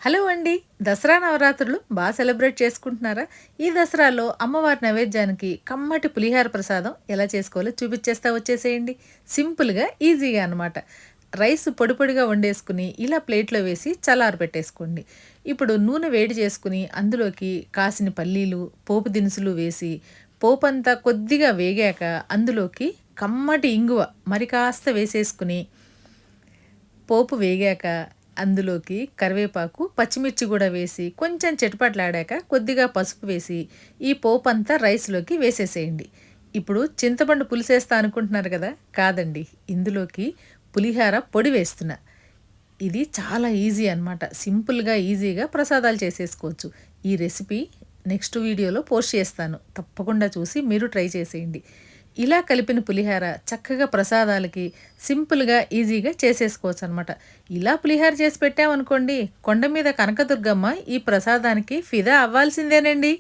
Hello అండి. దసరా నవరాత్రులు celebrate చేసుకుంటున్నారా? ఈ దసరాలో అమ్మవారి నైవేద్యానికి కమ్మటి పులిహార ప్రసాదం ఎలా చేసుకోవాలో చూపిచ్చేస్తా వచ్చేసేయండి. సింపుల్‌గా, ఈజీగా అనమాట. రైస్ పొడి పొడిగా వండేసుకుని ఇలా ప్లేట్‌లో వేసి చల్లారబెట్టేసుకోండి. ఇప్పుడు నూనె వేడి చేసుకుని అందులోకి కాసిన్ని పల్లీలు, పోపు దినుసులు వేసి పోపంతా కొద్దిగా వేగాక అందులోకి కమ్మటి ఇంగువ మరి కాస్త వేసేసుకుని పోపు వేగాక అందులోకి కరివేపాకు, పచ్చిమిర్చి గూడా వేసి కొంచెం చిటపటలాడాక కొద్దిగా పసుపు వేసి ఈ పోపంతా రైస్‌లోకి వేసేసేయండి. ఇప్పుడు చింతపండు పులుసేస్తా అనుకుంటున్నారు గదా! కాదండి. ఇందులోకి పులిహార పొడి వేస్తున్నా. ఇది చాలా ఈజీ అనమాట. సింపుల్‌గా, ఈజీగా ప్రసాదాలు చేసేసుకోవచ్చు. ఈ రెసిపీ నెక్స్ట్ వీడియోలో పోస్ట్ చేస్తాను. తప్పకుండా చూసి మీరు ట్రై చేసేయండి. ఇలా కలిపిన పులిహార చక్కగా ప్రసాదాలకి సింపుల్‌గా, ఈజీగా చేసేసుకోవచ్చనమాట. ఇలా పులిహార చేసి పెట్టామనుకోండి, కొండ మీద కనకదుర్గమ్మ ఈ ప్రసాదానికి ఫిదా అవ్వాల్సిందేనండి.